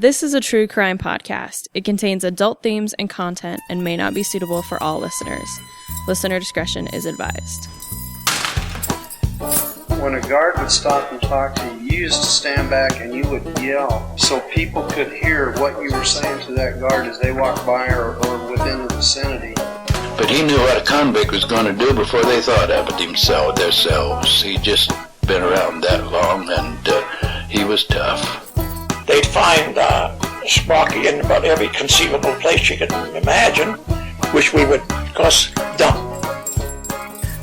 This is a true crime podcast. It contains adult themes and content and may not be suitable for all listeners. Listener discretion is advised. When a guard would stop and talk to you, you used to stand back and you would yell so people could hear what you were saying to that guard as they walked by or within the vicinity. But he knew what a convict was going to do before they thought of it themselves. He'd just been around that long, and he was tough. They'd find Sprocky in about every conceivable place you could imagine, which we would, of course, dump.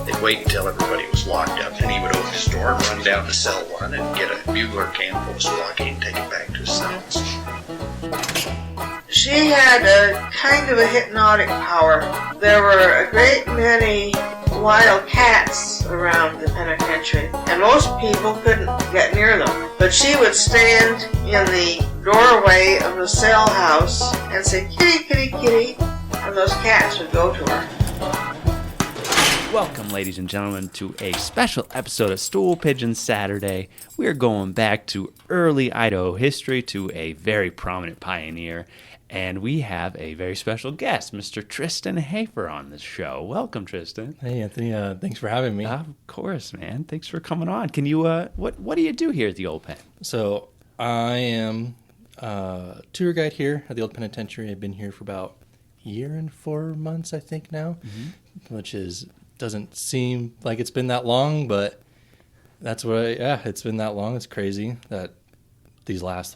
They'd wait until everybody was locked up, and he would open his door and run down to cell one and get a bugler can full of Sprocky and take it back to his cells. She had a kind of a hypnotic power. There were a great many wild cats around the penitentiary, and most people couldn't get near them. But she would stand in the doorway of the cell house and say, "Kitty, kitty, kitty," and those cats would go to her. Welcome, ladies and gentlemen, to a special episode of Stool Pigeon Saturday. We are going back to early Idaho history, to a very prominent pioneer, and we have a very special guest, Mr. Tristin Hafer, on this show. Welcome, Tristin. Hey, Anthony. Thanks for having me. Of course, man. Thanks for coming on. Can you, what do you do here at the Old Pen? So I am a tour guide here at the Old Penitentiary. I've been here for about a year and 4 months, I think now, which doesn't seem like it's been that long, but that's it's been that long. It's crazy that these last,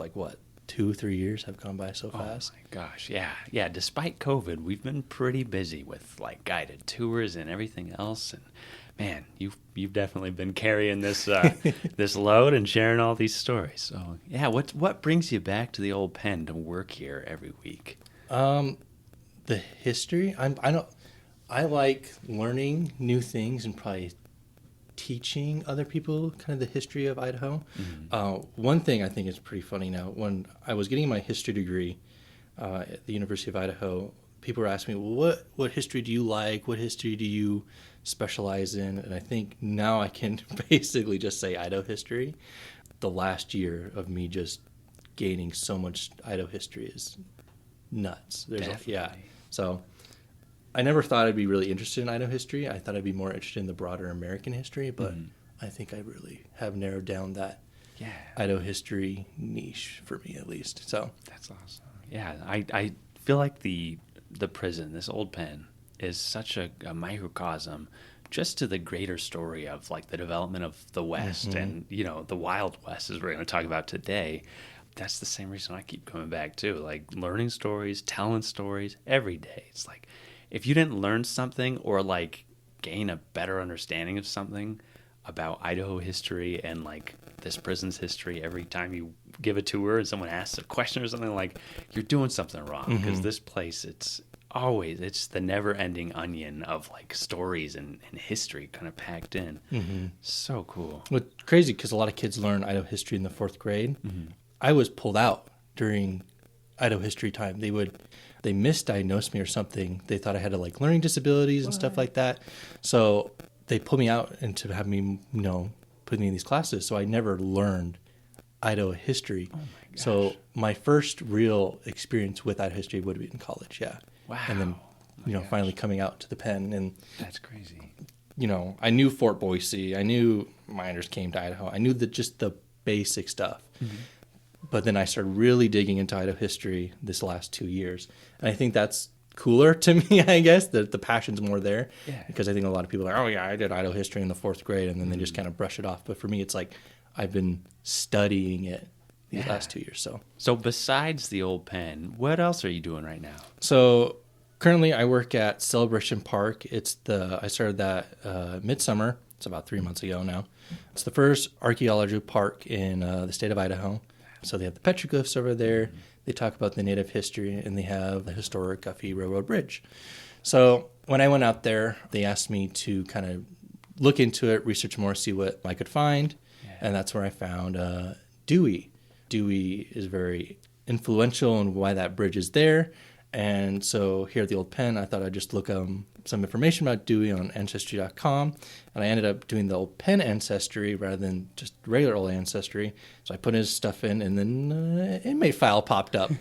2-3 years have gone by so fast. Oh my gosh, yeah. Despite COVID, we've been pretty busy with guided tours and everything else. And man, you've definitely been carrying this this load and sharing all these stories. So yeah, what brings you back to the Old Pen to work here every week? The history. I like learning new things and probably teaching other people kind of the history of Idaho. One thing I think is pretty funny now, when I was getting my history degree at the University of Idaho, people were asking me, well, what history do you like? What history do you specialize in? And I think now I can basically just say Idaho history. The last year of me just gaining so much Idaho history is nuts. So I never thought I'd be really interested in Idaho history. I thought I'd be more interested in the broader American history, but I think I really have narrowed down that Idaho history niche for me, at least. So that's awesome. Yeah, I feel like the prison, this Old Pen, is such a microcosm just to the greater story of the development of the West and the Wild West, as we're going to talk about today. That's the same reason I keep coming back too, learning stories, telling stories every day. It's if you didn't learn something or gain a better understanding of something about Idaho history and this prison's history every time you give a tour and someone asks a question or something, you're doing something wrong, because this place, it's the never-ending onion of stories and history kind of packed in. So cool. Well, crazy, because a lot of kids learn Idaho history in the 4th grade. I was pulled out during Idaho history time. They misdiagnosed me or something. They thought I had learning disabilities and stuff like that. So they pulled me out and to have me, put me in these classes. So I never learned Idaho history. Oh my gosh. So my first real experience with Idaho history would have been in college. Yeah. Wow. And then, finally coming out to the Pen. And that's crazy. I knew Fort Boise. I knew miners came to Idaho. I knew just the basic stuff. But then I started really digging into Idaho history this last 2 years. And I think that's cooler to me, I guess, that the passion's more there. Yeah. Because I think a lot of people are, I did Idaho history in the 4th grade, and then they just kind of brush it off. But for me, it's I've been studying it these last 2 years. So besides the Old Pen, what else are you doing right now? So currently I work at Celebration Park. I started that midsummer. It's about 3 months ago now. It's the first archaeology park in the state of Idaho. So they have the petroglyphs over there. They talk about the native history, and they have the historic Guffey Railroad Bridge. So when I went out there, they asked me to kind of look into it, research more, see what I could find. And that's where I found Dewey. Dewey is very influential in why that bridge is there. And so here at the Old Pen, I thought I'd just look some information about Dewey on Ancestry.com. And I ended up doing the Old Pen Ancestry rather than just regular old Ancestry. So I put his stuff in, and then an inmate file popped up.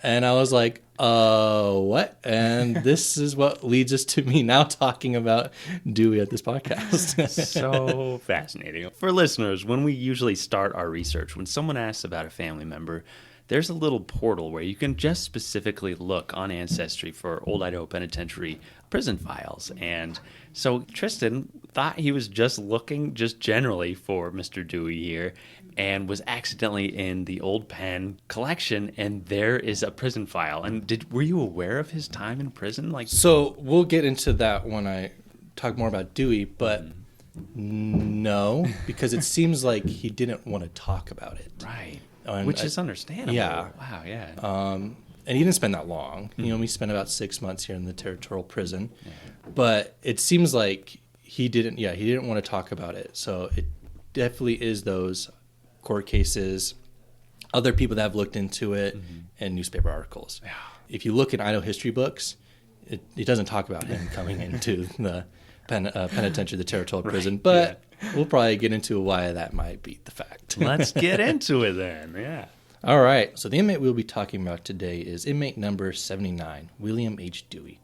And I was like, what? And this is what leads us to me now talking about Dewey at this podcast. So fascinating. For listeners, when we usually start our research, when someone asks about a family member, there's a little portal where you can just specifically look on Ancestry for Old Idaho Penitentiary prison files. And so Tristin thought he was just looking just generally for Mr. Dewey here and was accidentally in the Old Pen collection, and there is a prison file. And were you aware of his time in prison? So we'll get into that when I talk more about Dewey, but no, because it seems like he didn't want to talk about it. Right. And which is understandable. Yeah. Wow, yeah. And he didn't spend that long. We spent about 6 months here in the territorial prison. Yeah. But it seems like he didn't want to talk about it. So it definitely is those court cases, other people that have looked into it, and newspaper articles. Yeah. If you look in Idaho history books, it doesn't talk about him coming into the penitentiary, the territorial prison. But we'll probably get into why that might be the fact. Let's get into it then. Yeah. All right. So the inmate we'll be talking about today is inmate number 79, William H. Dewey.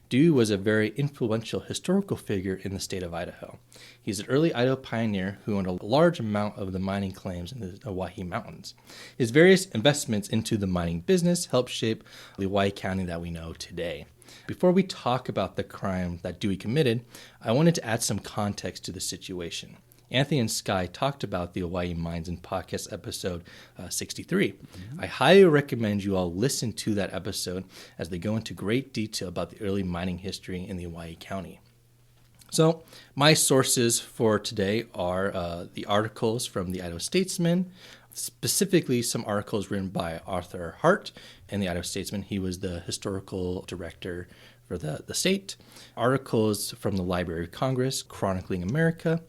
Dewey was a very influential historical figure in the state of Idaho. He's an early Idaho pioneer who owned a large amount of the mining claims in the Owyhee Mountains. His various investments into the mining business helped shape the Owyhee County that we know today. Before we talk about the crime that Dewey committed, I wanted to add some context to the situation. Anthony and Sky talked about the Owyhee mines in podcast episode 63. I highly recommend you all listen to that episode as they go into great detail about the early mining history in the Owyhee County. So my sources for today are the articles from the Idaho Statesman, specifically some articles written by Arthur Hart in the Idaho Statesman. He was the historical director for the state. Articles from the Library of Congress, Chronicling America,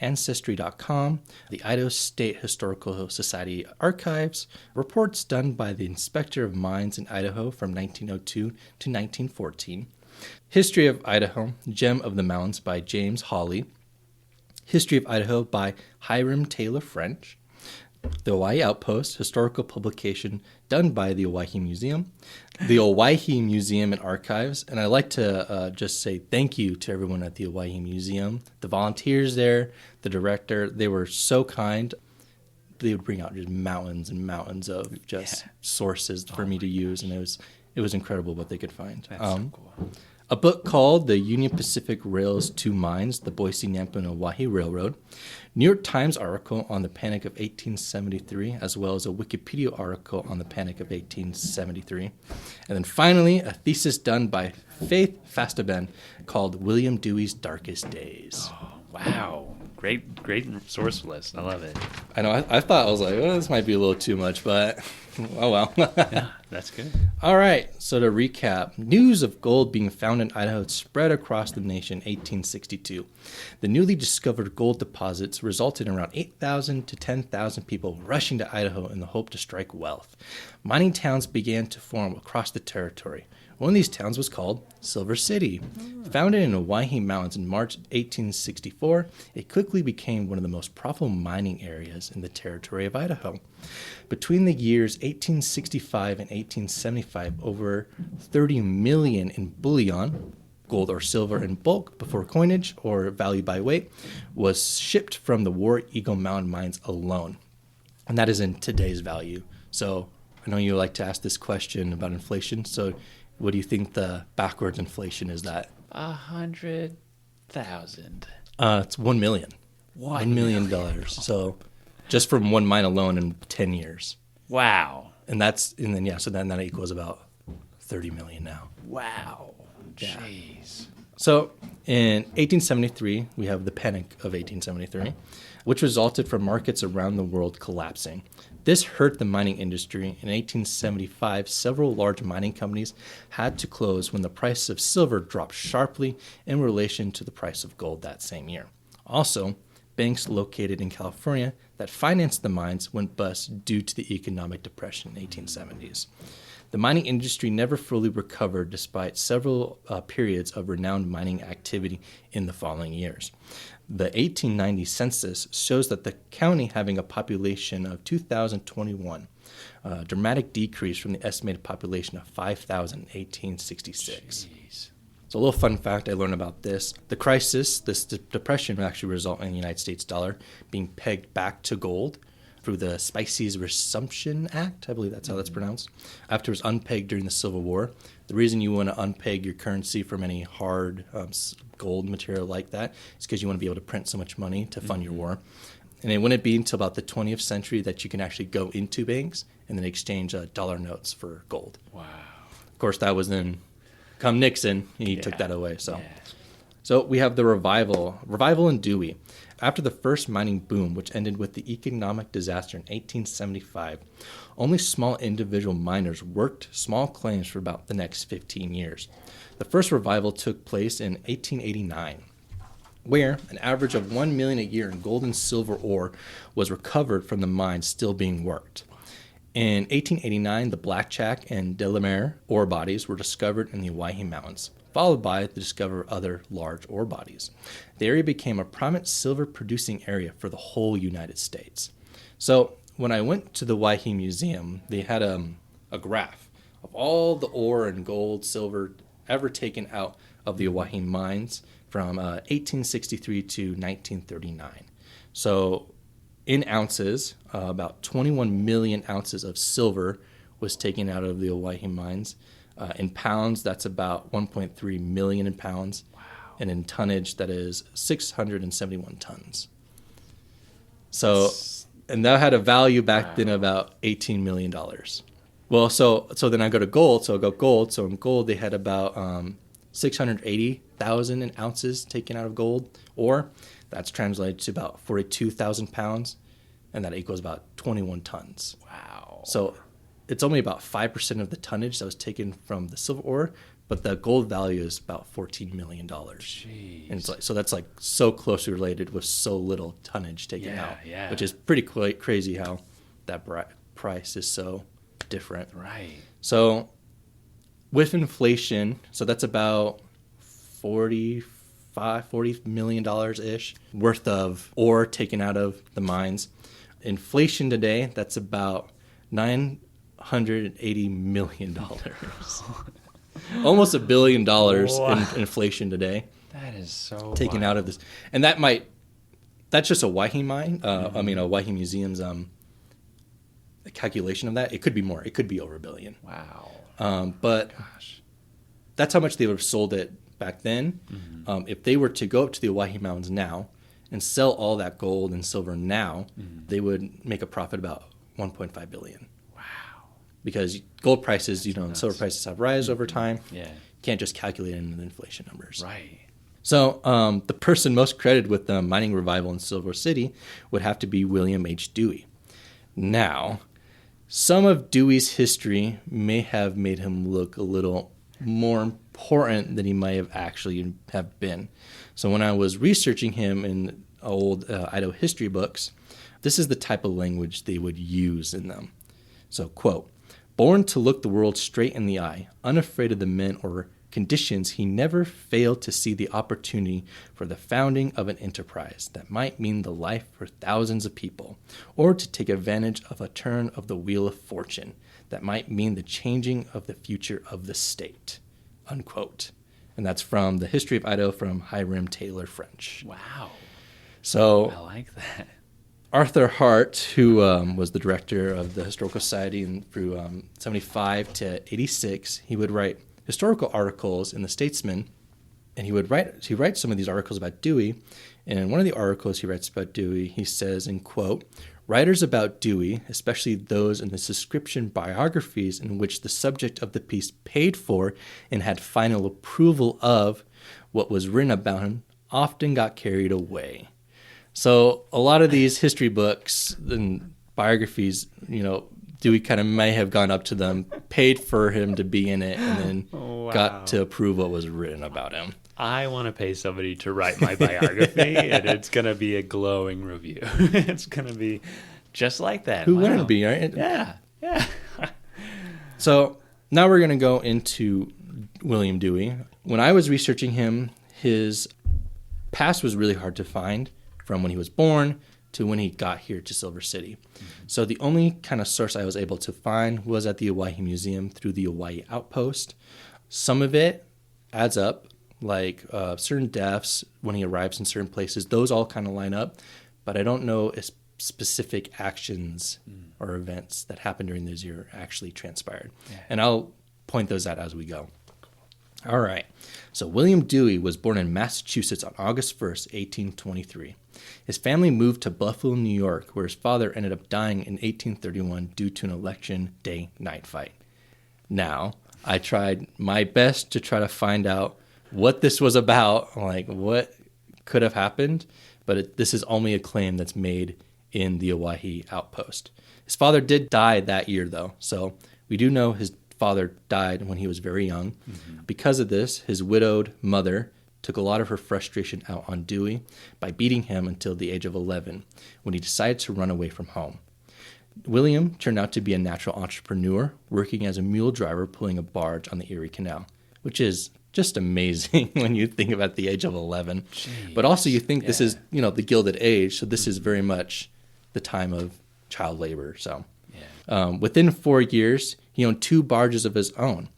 Ancestry.com, the Idaho State Historical Society archives, reports done by the Inspector of Mines in Idaho from 1902 to 1914, History of Idaho, Gem of the Mountains by James Hawley, History of Idaho by Hiram Taylor French, the Owyhee Outpost, historical publication done by the Owyhee Museum, the Owyhee Museum and Archives, and I'd like to just say thank you to everyone at the Owyhee Museum, the volunteers there, the director. They were so kind. They would bring out just mountains and mountains of just sources for me to use, and it was incredible what they could find. That's so cool. A book called The Union Pacific Rail's Two Mines, the Boise, Nampa, and Owyhee Railroad, New York Times article on the Panic of 1873, as well as a Wikipedia article on the Panic of 1873. And then finally, a thesis done by Faith Fastaben called William Dewey's Darkest Days. Oh, wow. Great source list. I love it. I know. I thought, I was like, this might be a little too much, but oh well. Yeah, that's good. All right. So to recap, news of gold being found in Idaho spread across the nation in 1862. The newly discovered gold deposits resulted in around 8,000 to 10,000 people rushing to Idaho in the hope to strike wealth. Mining towns began to form across the territory. One of these towns was called Silver City. Founded in the Owyhee Mountains in March 1864, it quickly became one of the most profitable mining areas in the territory of Idaho. Between the years 1865 and 1875, over 30 million in bullion, gold or silver in bulk before coinage or value by weight, was shipped from the War Eagle Mountain mines alone. And that is in today's value. So I know you like to ask this question about inflation, so what do you think the backwards inflation is that? 100,000. It's 1 million. $1 million. So just from one mine alone in 10 years. Wow. And then that equals about 30 million now. Wow. Yeah. Jeez. So in 1873, we have the Panic of 1873, which resulted from markets around the world collapsing. This hurt the mining industry. In 1875, several large mining companies had to close when the price of silver dropped sharply in relation to the price of gold that same year. Also, banks located in California that financed the mines went bust due to the economic depression in the 1870s. The mining industry never fully recovered despite several periods of renowned mining activity in the following years. The 1890 census shows that the county having a population of 2,021, a dramatic decrease from the estimated population of 5,000 in 1866. Jeez. So a little fun fact I learned about this. The crisis, this depression, would actually result in the United States dollar being pegged back to gold through the Spices Resumption Act. I believe that's how that's pronounced. After it was unpegged during the Civil War. The reason you want to unpeg your currency from any hard gold material like that is because you want to be able to print so much money to fund your war. And it wouldn't be until about the 20th century that you can actually go into banks and then exchange dollar notes for gold. Wow. Of course, that was then come Nixon, he took that away. So we have the revival in Dewey. After the first mining boom, which ended with the economic disaster in 1875, only small individual miners worked small claims for about the next 15 years. The first revival took place in 1889, where an average of 1 million a year in gold and silver ore was recovered from the mines still being worked. In 1889, the Blackjack and Delamere ore bodies were discovered in the Owyhee Mountains, followed by the discovery of other large ore bodies. The area became a prominent silver-producing area for the whole United States. So when I went to the Owyhee Museum, they had a graph of all the ore and gold, silver ever taken out of the Owyhee mines from 1863 to 1939. So in ounces, about 21 million ounces of silver was taken out of the Owyhee mines. In pounds, that's about 1.3 million in pounds. Wow. And in tonnage, that is 671 tons. So, and that had a value back then of about $18 million. Well, so then I go to gold. So I go gold. So in gold, they had about 680,000 in ounces taken out of gold, or that's translated to about 42,000 pounds, and that equals about 21 tons. Wow. So it's only about 5% of the tonnage that was taken from the silver ore, but the gold value is about $14 million. Jeez. And it's like, so that's like so closely related with so little tonnage taken out, which is pretty crazy how that price is so different. Right. So with inflation, so that's about $40 million-ish worth of ore taken out of the mines. Inflation today, that's about $980 million. Almost $1 billion in inflation today. That is so taken out of this. And that's just a Owyhee mine. A Owyhee Museum's calculation of that. It could be more. It could be over $1 billion. Wow. But that's how much they would have sold it back then. Mm-hmm. If they were to go up to the Owyhee Mountains now and sell all that gold and silver now, they would make a profit about $1.5 billion. Wow. Because gold prices, and silver prices have risen over time. Yeah. You can't just calculate it in the inflation numbers. Right. So the person most credited with the mining revival in Silver City would have to be William H. Dewey. Now, some of Dewey's history may have made him look a little more important than he might have actually have been. So when I was researching him in old Idaho history books, this is the type of language they would use in them. So, quote, born to look the world straight in the eye, unafraid of the men or conditions, he never failed to see the opportunity for the founding of an enterprise that might mean the life for thousands of people, or to take advantage of a turn of the wheel of fortune that might mean the changing of the future of the state, unquote. And that's from The History of Idaho from Hiram Taylor French. Wow. So I like that. Arthur Hart, who was the director of the Historical Society through 75 to 86, he would write historical articles in the Statesman, and he writes some of these articles about Dewey. And in one of the articles he writes about Dewey, he says, in quote, writers about Dewey, especially those in the subscription biographies in which the subject of the piece paid for and had final approval of what was written about him, often got carried away. So a lot of these history books and biographies, Dewey kind of may have gone up to them, paid for him to be in it, and then got to approve what was written about him. I want to pay somebody to write my biography, and it's going to be a glowing review. It's going to be just like that. Who wouldn't be, right? Yeah. So now we're going to go into William Dewey. When I was researching him, his past was really hard to find, from when he was born to when he got here to Silver City. So the only kind of source I was able to find was at the Owyhee Museum through the Owyhee Outpost. Some of it adds up, like certain deaths when he arrives in certain places. Those all kind of line up, but I don't know if specific actions or events that happened during this year actually transpired. Yeah. And I'll point those out as we go. All right. So William Dewey was born in Massachusetts on August 1st, 1823. His family moved to Buffalo, New York, where his father ended up dying in 1831 due to an election day night fight. Now, I tried my best to try to find out what this was about, like what could have happened, but this is only a claim that's made in the Owyhee Outpost. His father did die that year, though, so we do know his father died when he was very young. Because of this, his widowed mother took a lot of her frustration out on Dewey by beating him until the age of 11, when he decided to run away from home. William turned out to be a natural entrepreneur, working as a mule driver pulling a barge on the Erie Canal, which is just amazing when you think about the age of 11. Jeez. But also you think this is, the Gilded Age, so this is very much the time of child labor. So within 4 years, he owned 2 barges of his own.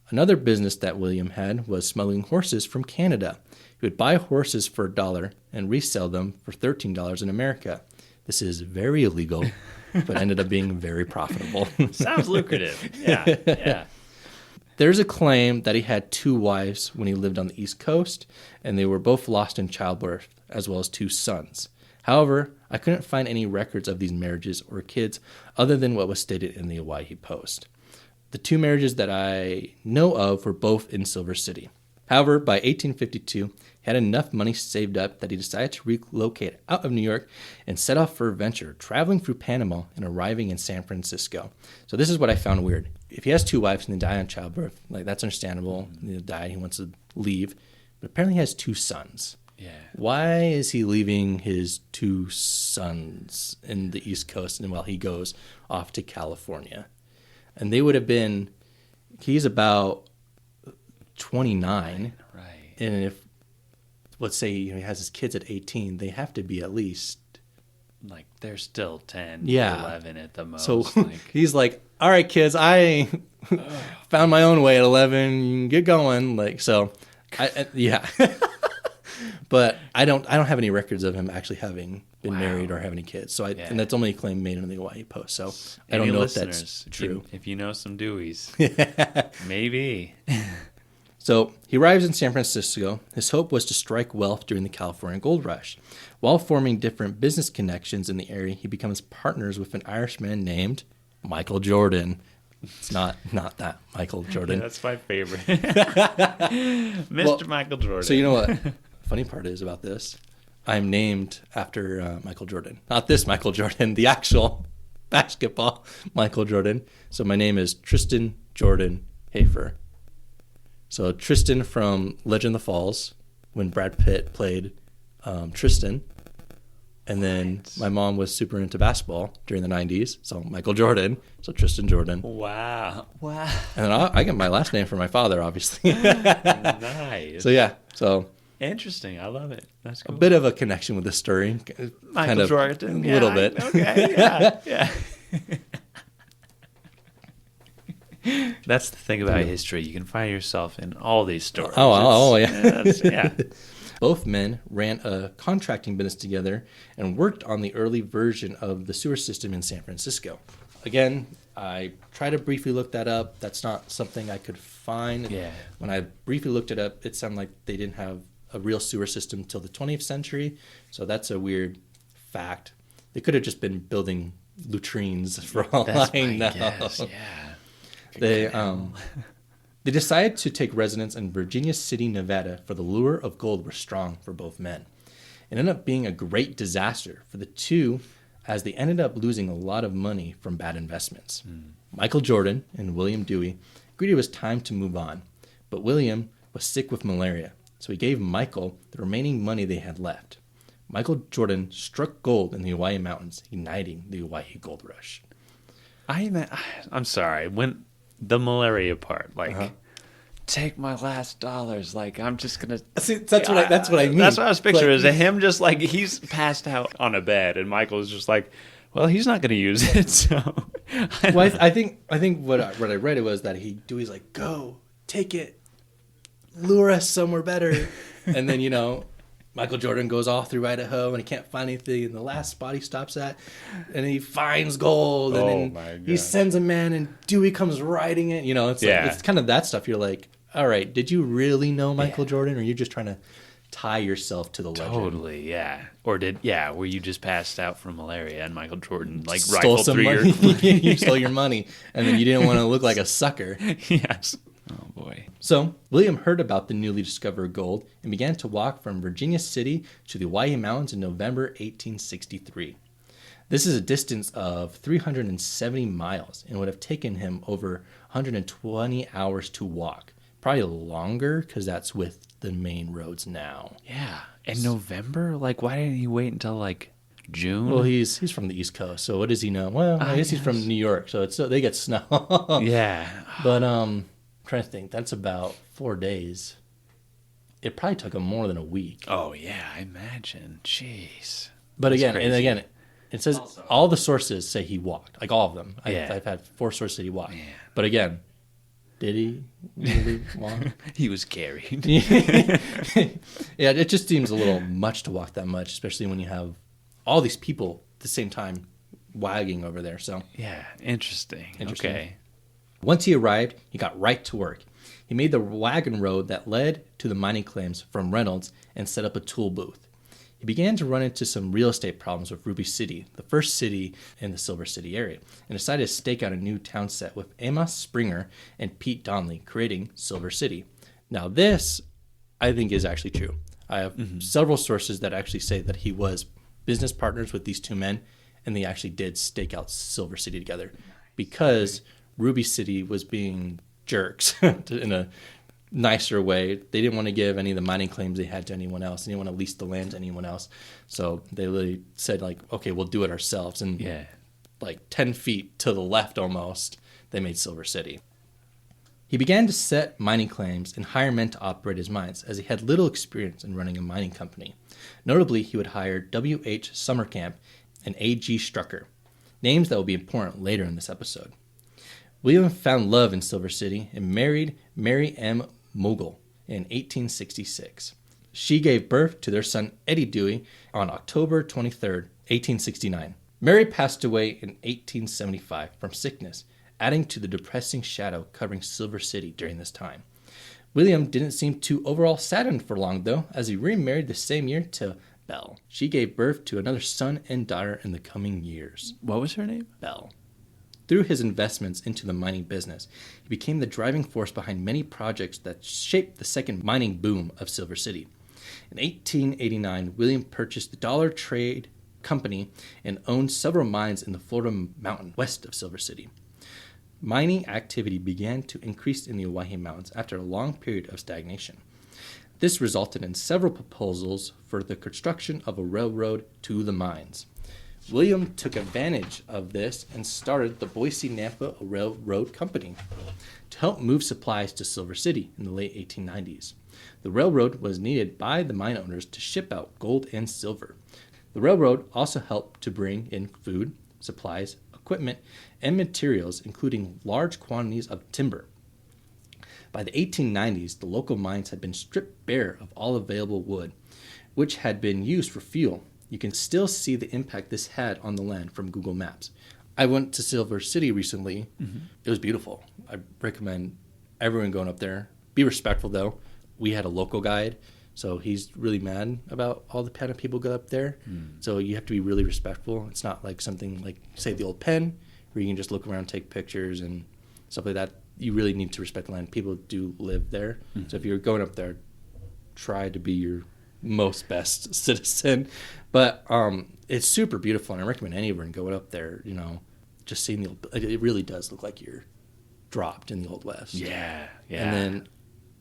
Another business that William had was smuggling horses from Canada. He would buy horses for $1 and resell them for $13 in America. This is very illegal, but ended up being very profitable. Sounds lucrative. Yeah. There's a claim that he had 2 wives when he lived on the East Coast, and they were both lost in childbirth, as well as 2 sons. However, I couldn't find any records of these marriages or kids other than what was stated in the Owyhee Post. The 2 marriages that I know of were both in Silver City. However, by 1852, he had enough money saved up that he decided to relocate out of New York and set off for a venture, traveling through Panama and arriving in San Francisco. So this is what I found weird. If he has 2 wives and they die on childbirth, that's understandable. They died, he wants to leave. But apparently he has 2 sons. Yeah. Why is he leaving his 2 sons in the East Coast and while he goes off to California? And they would have been, he's about 29. Right. And if, let's say he has his kids at 18, they have to be at least. They're still 10, 11 at the most. So he's like, all right, kids, I found my own way at 11. You can get going. Yeah. But I don't have any records of him actually having been married or have any kids. So and that's only a claim made in the Owyhee Post. So I don't know if that's true. If you know some Deweys, maybe. So he arrives in San Francisco. His hope was to strike wealth during the California Gold Rush. While forming different business connections in the area, he becomes partners with an Irishman named Michael Jordan. It's not that Michael Jordan. Yeah, that's my favorite. Mr. Michael Jordan. So you know what? Funny part is about this, I'm named after Michael Jordan. Not this Michael Jordan, the actual basketball Michael Jordan. So my name is Tristin Jordan Hafer. So Tristin from Legend of the Falls, when Brad Pitt played Tristin. And then my mom was super into basketball during the 90s. So Michael Jordan. So Tristin Jordan. Wow. And then I get my last name from my father, obviously. Nice. So yeah. So interesting. I love it. That's cool. A bit of a connection with this story. Michael Jordan. A little bit. Okay. Yeah. That's the thing about history. You can find yourself in all these stories. Yeah. Both men ran a contracting business together and worked on the early version of the sewer system in San Francisco. Again, I tried to briefly look that up. That's not something I could find. Yeah. When I briefly looked it up, it sounded like they didn't have a real sewer system till the 20th century. So that's a weird fact. They could have just been building latrines for all I know. Guess. Yeah. They decided to take residence in Virginia City, Nevada, for the lure of gold was strong for both men. It ended up being a great disaster for the two, as they ended up losing a lot of money from bad investments. Michael Jordan and William Dewey agreed it was time to move on, But William was sick with malaria, so he gave Michael the remaining money they had left. Michael Jordan struck gold in the Hawaii mountains, igniting the Hawaii gold rush. I'm sorry. When the malaria part, take my last dollars. Like, I'm just gonna. See, that's what I mean. That's what I was picturing. Is him just like he's passed out on a bed, and Michael's just like, well, he's not gonna use it. So, I think what I read it was that Dewey's like, go take it, lure us somewhere better, and then Michael Jordan goes all through Idaho and he can't find anything. And the last spot he stops at, and he finds gold. And then he sends a man, and Dewey comes riding it. It's kind of that stuff. You're like, all right, did you really know Michael Jordan, or are you just trying to tie yourself to the legend? Totally, yeah. Or were you just passed out from malaria and Michael Jordan stole rifled some through money? your You stole your money, and then you didn't want to look like a sucker. Yes. Oh, boy. So, William heard about the newly discovered gold and began to walk from Virginia City to the Hawaii Mountains in November 1863. This is a distance of 370 miles and would have taken him over 120 hours to walk. Probably longer, because that's with the main roads now. Yeah. In November? Like, why didn't he wait until, June? Well, he's from the East Coast, so what does he know? Well, I guess he's from New York, so they get snow. Yeah. But, trying to think, that's about 4 days. It probably took him more than a week. Oh yeah, I imagine. Jeez. But again, it says all the sources say he walked, like all of them. I've had 4 sources that he walked. Man. But again, did he really walk? He was carried. Yeah, it just seems a little much to walk that much, especially when you have all these people at the same time wagging over there. So yeah, interesting. Okay. Once he arrived, he got right to work. He made the wagon road that led to the mining claims from Reynolds and set up a tool booth. He began to run into some real estate problems with Ruby City, the first city in the Silver City area, and decided to stake out a new town set with Amos Springer and Pete Donnelly, creating Silver City. Now this, I think, is actually true. I have several sources that actually say that he was business partners with these two men, and they actually did stake out Silver City together because Ruby City was being jerks in a nicer way. They didn't want to give any of the mining claims they had to anyone else. They didn't want to lease the land to anyone else. So they literally said, okay, we'll do it ourselves. And 10 feet to the left almost, they made Silver City. He began to set mining claims and hire men to operate his mines, as he had little experience in running a mining company. Notably, he would hire W.H. Summercamp and A.G. Strucker, names that will be important later in this episode. William found love in Silver City and married Mary M. Mogul in 1866. She gave birth to their son Eddie Dewey on October 23, 1869. Mary passed away in 1875 from sickness, adding to the depressing shadow covering Silver City during this time. William didn't seem too overall saddened for long, though, as he remarried the same year to Belle. She gave birth to another son and daughter in the coming years. What was her name? Belle. Through his investments into the mining business, he became the driving force behind many projects that shaped the second mining boom of Silver City. In 1889, William purchased the Dollar Trade Company and owned several mines in the Florida Mountain west of Silver City. Mining activity began to increase in the Hawaii Mountains after a long period of stagnation. This resulted in several proposals for the construction of a railroad to the mines. William took advantage of this and started the Boise-Nampa Railroad Company to help move supplies to Silver City in the late 1890s. The railroad was needed by the mine owners to ship out gold and silver. The railroad also helped to bring in food, supplies, equipment, and materials, including large quantities of timber. By the 1890s, the local mines had been stripped bare of all available wood, which had been used for fuel. You can still see the impact this had on the land from Google Maps. I went to Silver City recently. Mm-hmm. It was beautiful. I recommend everyone going up there. Be respectful, though. We had a local guide, so he's really mad about all the kind of people go up there. So you have to be really respectful. It's not like something like, say, the Old Pen, where you can just look around, take pictures, and stuff like that. You really need to respect the land. People do live there. Mm-hmm. So if you're going up there, try to be your most best citizen. But it's super beautiful, and I recommend anyone go up there, just seeing it really does look like you're dropped in the Old West. Yeah. And then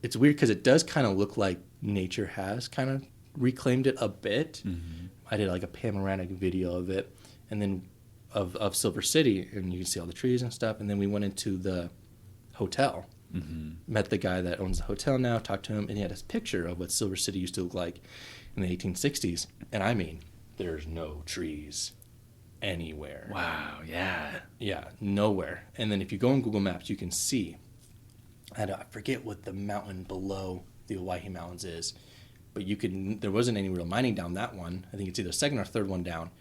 it's weird because it does kind of look like nature has kind of reclaimed it a bit. Mm-hmm. I did like a panoramic video of it, and then of Silver City, and you can see all the trees and stuff. And then we went into the hotel, met the guy that owns the hotel now, talked to him, and he had this picture of what Silver City used to look like in the 1860s. And I mean, there's no trees anywhere. Wow, yeah. Yeah, nowhere. And then if you go on Google Maps, you can see, I forget what the mountain below the Owyhee Mountains is, but there wasn't any real mining down that one. I think it's either second or third one down,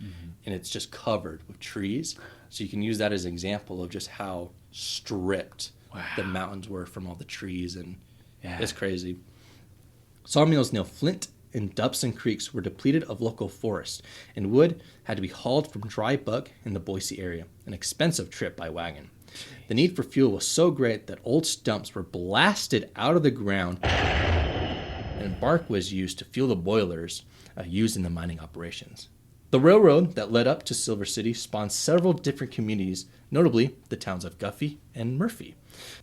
and it's just covered with trees. So you can use that as an example of just how stripped the mountains were from all the trees, and it's crazy. Sawmills near Flint and Dupson Creeks were depleted of local forest, and wood had to be hauled from Dry Buck in the Boise area, an expensive trip by wagon. The need for fuel was so great that old stumps were blasted out of the ground, and bark was used to fuel the boilers used in the mining operations. The railroad that led up to Silver City spawned several different communities, notably the towns of Guffey and Murphy.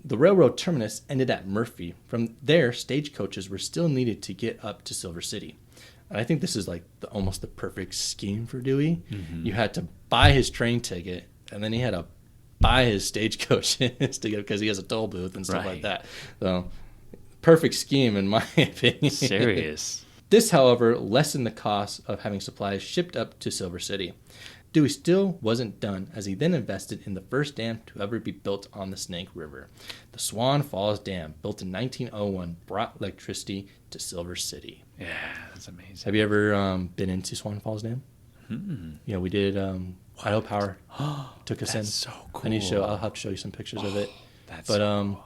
The railroad terminus ended at Murphy. From there, stagecoaches were still needed to get up to Silver City. And I think this is like almost the perfect scheme for Dewey. Mm-hmm. You had to buy his train ticket, and then he had to buy his stagecoach because he has a toll booth and stuff like that. So, perfect scheme in my opinion. Serious. This, however, lessened the cost of having supplies shipped up to Silver City. Dewey still wasn't done, as he then invested in the first dam to ever be built on the Snake River. The Swan Falls Dam, built in 1901, brought electricity to Silver City. Yeah, that's amazing. Have you ever been into Swan Falls Dam? Mm-hmm. Yeah, we did. Idaho Power took us in. That's so cool. I'll have to show you some pictures of it. That's cool.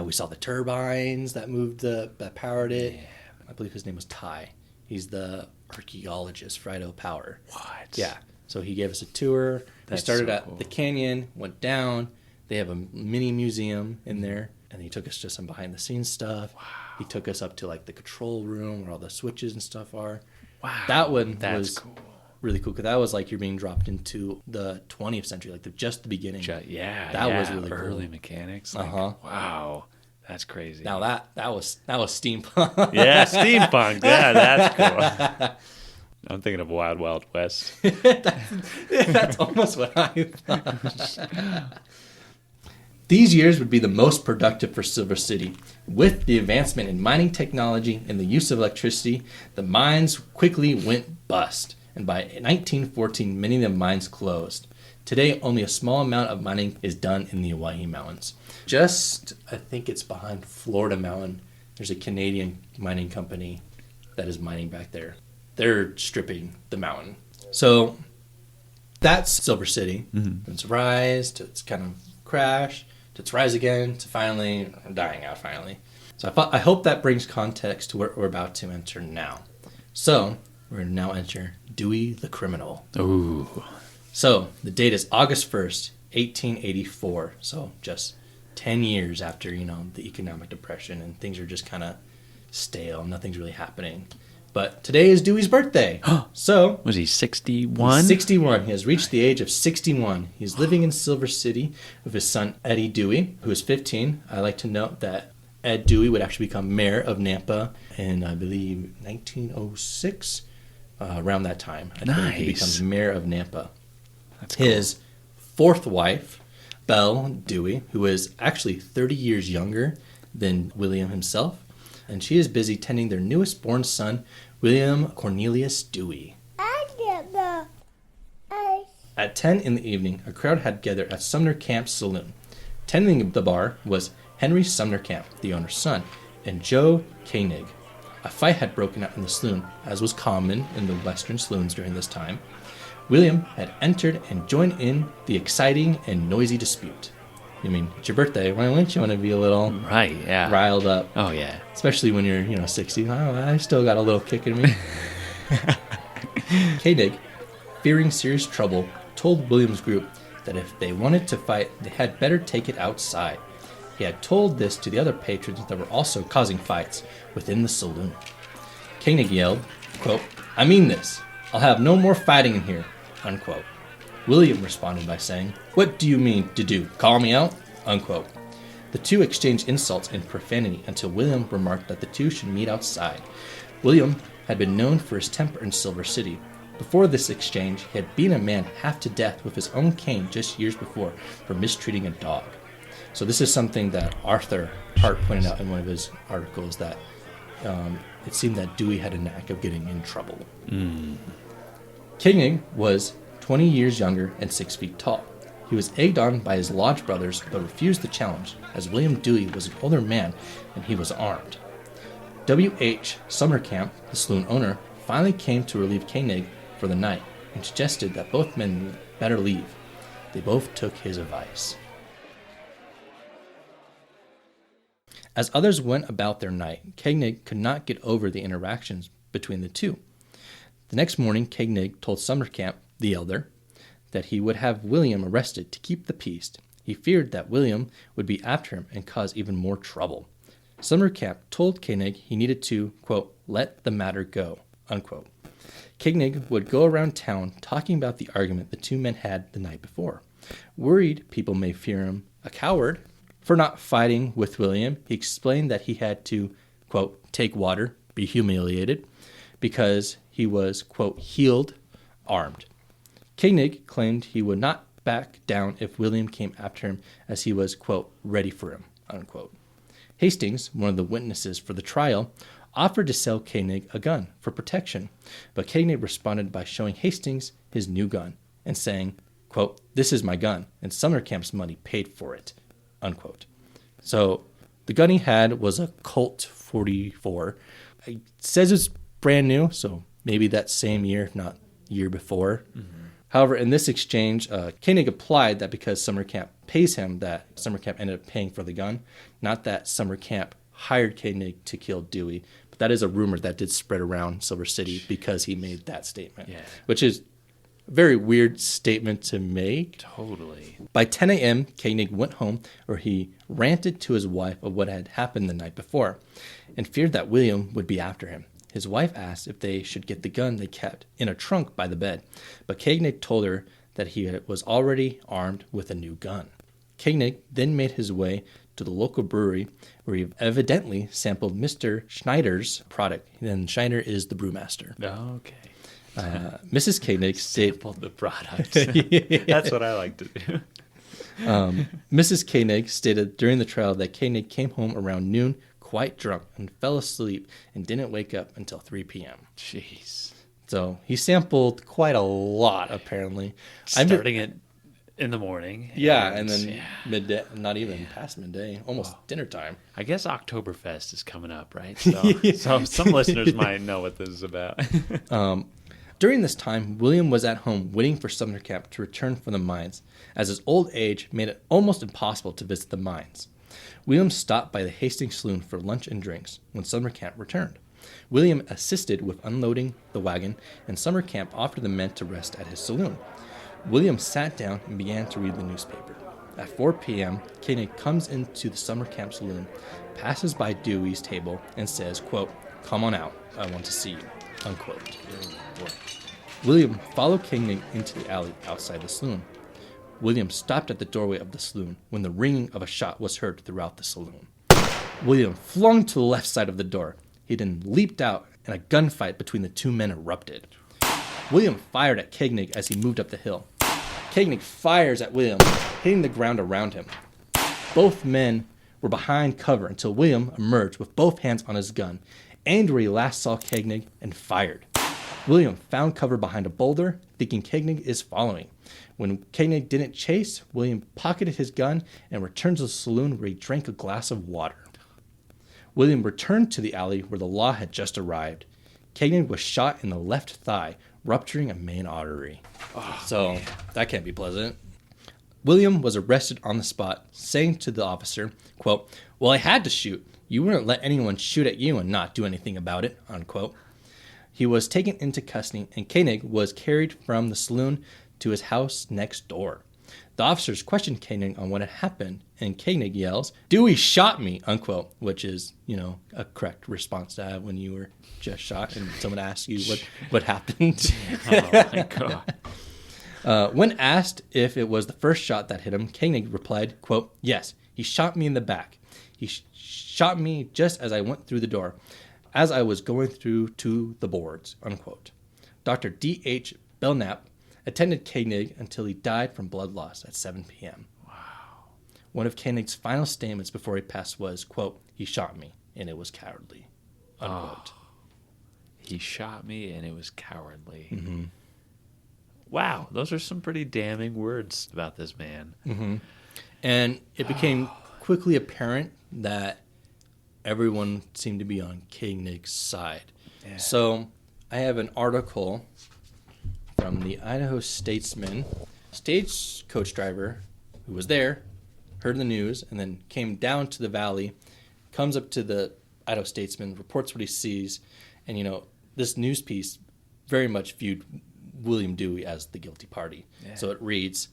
We saw the turbines that moved that powered it. Yeah. I believe his name was Ty. He's the archaeologist for Idaho Power. What? Yeah. So he gave us a tour. We started at the canyon, went down. They have a mini museum in there, and he took us to some behind the scenes stuff. Wow. He took us up to like the control room where all the switches and stuff are. Wow. That one was cool. Really cool, because that was like you're being dropped into the 20th century, like just the beginning. That was really early cool. Mechanics. Wow. That's crazy. Now that was steampunk. Yeah, steampunk. Yeah, that's cool. I'm thinking of Wild Wild West. That's almost what I thought. These years would be the most productive for Silver City. With the advancement in mining technology and the use of electricity, the mines quickly went bust, and by 1914, many of the mines closed. Today, only a small amount of mining is done in the Owyhee Mountains. I think it's behind Florida Mountain, there's a Canadian mining company that is mining back there. They're stripping the mountain. So that's Silver City. Mm-hmm. It's rise, to its kind of crash, to its rise again, to finally dying out finally. So I hope that brings context to what we're about to enter now. So we're going to now enter Dewey the Criminal. Ooh. So the date is August 1st, 1884. So just 10 years after, the economic depression, and things are just kind of stale. Nothing's really happening. But today is Dewey's birthday. So was he 61? 61. He has reached the age of 61. He's living in Silver City with his son Eddie Dewey, who is 15. I like to note that Ed Dewey would actually become mayor of Nampa in, I believe, 1906. Around that time, I think he becomes mayor of Nampa. That's cool. His fourth wife, Belle Dewey, who is actually 30 years younger than William himself, and she is busy tending their newest born son, William Cornelius Dewey. At 10 in the evening, a crowd had gathered at Sumner Camp's saloon. Tending the bar was Henry Sumner Camp, the owner's son, and Joe Koenig. A fight had broken out in the saloon, as was common in the western saloons during this time. William had entered and joined in the exciting and noisy dispute. I mean, it's your birthday. Why wouldn't you want to be a little riled up? Oh, yeah. Especially when you're 60. I still got a little kick in me. Koenig, fearing serious trouble, told William's group that if they wanted to fight, they had better take it outside. He had told this to the other patrons that were also causing fights within the saloon. Koenig yelled, quote, "I mean this. I'll have no more fighting in here," unquote. William responded by saying, "What do you mean to do? Call me out?" unquote. The two exchanged insults and profanity until William remarked that the two should meet outside. William had been known for his temper in Silver City. Before this exchange, he had beaten a man half to death with his own cane just years before for mistreating a dog. So this is something that Arthur Hart pointed out in one of his articles, that it seemed that Dewey had a knack of getting in trouble. Koenig was 20 years younger and 6 feet tall. He was egged on by his lodge brothers, but refused the challenge, as William Dewey was an older man and he was armed. W.H. Summercamp, the saloon owner, finally came to relieve Koenig for the night and suggested that both men better leave. They both took his advice. As others went about their night, Koenig could not get over the interactions between the two. The next morning, Koenig told Summercamp, the elder, that he would have William arrested to keep the peace. He feared that William would be after him and cause even more trouble. Summercamp told Koenig he needed to, quote, let the matter go, unquote. Koenig would go around town talking about the argument the two men had the night before. Worried people may fear him a coward for not fighting with William, he explained that he had to, quote, take water, be humiliated, because he was, quote, healed, armed. Koenig claimed he would not back down if William came after him, as he was, quote, ready for him, unquote. Hastings, one of the witnesses for the trial, offered to sell Koenig a gun for protection, but Koenig responded by showing Hastings his new gun and saying, quote, this is my gun, and Summercamp's money paid for it, unquote. So the gun he had was a Colt 44. It says it's brand new, so maybe that same year, if not year before. However, in this exchange, Koenig applied that because Summercamp pays him, that Summercamp ended up paying for the gun, not that Summercamp hired Koenig to kill Dewey. But that is a rumor that did spread around Silver City because he made that statement, which is a very weird statement to make. Totally. By 10 a.m., Koenig went home where he ranted to his wife of what had happened the night before and feared that William would be after him. His wife asked if they should get the gun they kept in a trunk by the bed, but Koenig told her that he was already armed with a new gun. Koenig then made his way to the local brewery where he evidently sampled Mr. Schneider's product. And Schneider is the brewmaster. Okay. Mrs. Koenig Sampled the product. That's what I like to do. Mrs. Koenig stated during the trial that Koenig came home around noon quite drunk and fell asleep and didn't wake up until 3 p.m. Jeez. So he sampled quite a lot, apparently. Starting it in the morning. And then midday, not even past midday, almost dinner time. I guess Oktoberfest is coming up, right? So, so some listeners might know what this is about. During this time, William was at home waiting for Summercamp to return from the mines, as his old age made it almost impossible to visit the mines. William stopped by the Hastings Saloon for lunch and drinks when Summercamp returned. William assisted with unloading the wagon, and Summercamp offered the men to rest at his saloon. William sat down and began to read the newspaper. At 4 p.m., Koenig comes into the Summercamp saloon, passes by Dewey's table, and says, quote, come on out, I want to see you, unquote. William followed Koenig into the alley outside the saloon. William stopped at the doorway of the saloon when the ringing of a shot was heard throughout the saloon. William flung to the left side of the door. He then leaped out, and a gunfight between the two men erupted. William fired at Koenig as he moved up the hill. Koenig fires at William, hitting the ground around him. Both men were behind cover until William emerged with both hands on his gun, aimed where he last saw Koenig, and fired. William found cover behind a boulder, thinking Koenig is following. When Koenig didn't chase, William pocketed his gun and returned to the saloon where he drank a glass of water. William returned to the alley where the law had just arrived. Koenig was shot in the left thigh, rupturing a main artery. So that can't be pleasant. William was arrested on the spot, saying to the officer, quote, well, I had to shoot. You wouldn't let anyone shoot at you and not do anything about it, unquote. He was taken into custody, and Koenig was carried from the saloon to his house next door. The officers questioned Koenig on what had happened, and Koenig yells, Dewey shot me, unquote, which is, a correct response to have when you were just shot and someone asks you what happened. Oh, my God. When asked if it was the first shot that hit him, Koenig replied, quote, yes, He shot me in the back. He shot me just as I went through the door, as I was going through to the boards, unquote. Dr. D.H. Belknap attended Koenig until he died from blood loss at 7 p.m. Wow. One of Koenig's final statements before he passed was, quote, "He shot me, and it was cowardly," unquote. Oh, he shot me, and it was cowardly. Mm-hmm. Wow, those are some pretty damning words about this man. Mm-hmm. And it became quickly apparent that everyone seemed to be on Koenig's side. Yeah. So I have an article from the Idaho Statesman, stagecoach driver who was there, heard the news, and then came down to the valley, comes up to the Idaho Statesman, reports what he sees, and, this news piece very much viewed William Dewey as the guilty party. Yeah. So it reads,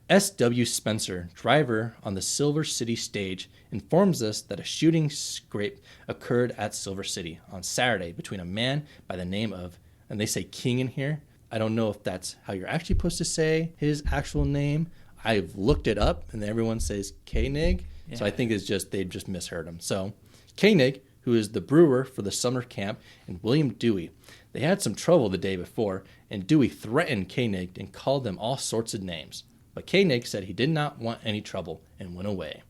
S.W. Spencer, driver on the Silver City stage, informs us that a shooting scrape occurred at Silver City on Saturday between a man by the name of, and they say King in here. I don't know if that's how you're actually supposed to say his actual name. I've looked it up, and everyone says Koenig. Yeah. So I think it's just they've just misheard him. So Koenig, who is the brewer for the summer camp, and William Dewey. They had some trouble the day before, and Dewey threatened Koenig and called them all sorts of names. But Koenig said he did not want any trouble and went away.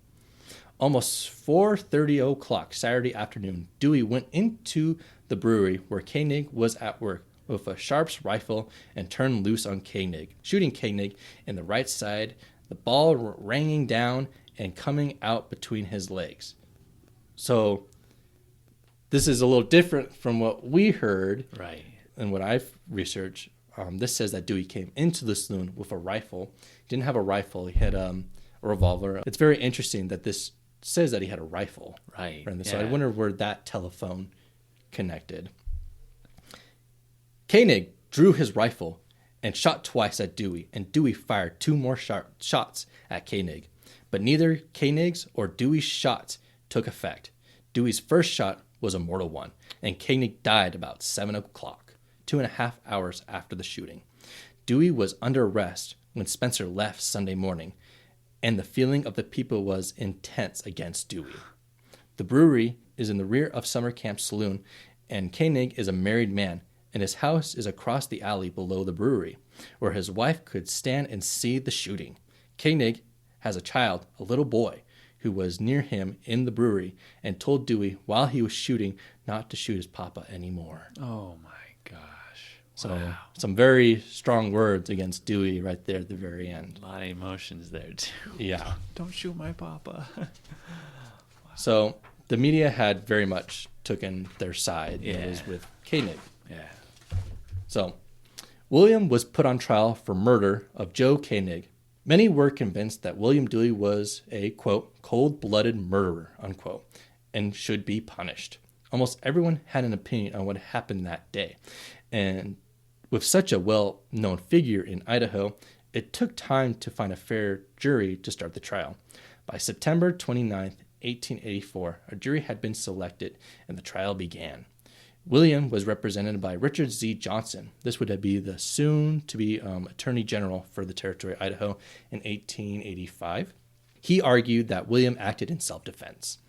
Almost 4:30 o'clock Saturday afternoon, Dewey went into the brewery where Koenig was at work with a Sharps rifle and turned loose on Koenig, shooting Koenig in the right side, the ball raining down and coming out between his legs. So this is a little different from what we heard, right? And what I've researched. This says that Dewey came into the saloon with a rifle. He didn't have a rifle. He had a revolver. It's very interesting that this says that he had a rifle. Right. So I wonder where that telephone connected. Koenig drew his rifle and shot twice at Dewey, and Dewey fired 2 more shots at Koenig. But neither Koenig's or Dewey's shots took effect. Dewey's first shot was a mortal one, and Koenig died about 7 o'clock, 2.5 hours after the shooting. Dewey was under arrest when Spencer left Sunday morning, and the feeling of the people was intense against Dewey. The brewery is in the rear of Summer Camp Saloon, and Koenig is a married man, and his house is across the alley below the brewery, where his wife could stand and see the shooting. Koenig has a child, a little boy, who was near him in the brewery and told Dewey while he was shooting not to shoot his papa anymore. Oh my gosh. So wow. Some very strong words against Dewey right there at the very end. A lot of emotions there too. Yeah. Don't shoot my papa. Wow. So the media had very much taken their side. Yeah. It was with Koenig. Yeah. So William was put on trial for murder of Joe Koenig. Many were convinced that William Dewey was a, quote, cold-blooded murderer, unquote, and should be punished. Almost everyone had an opinion on what happened that day. And with such a well-known figure in Idaho, it took time to find a fair jury to start the trial. By September 29th, 1884, a jury had been selected, and the trial began. William was represented by Richard Z. Johnson. This would be the soon-to-be Attorney General for the Territory of Idaho in 1885. He argued that William acted in self-defense.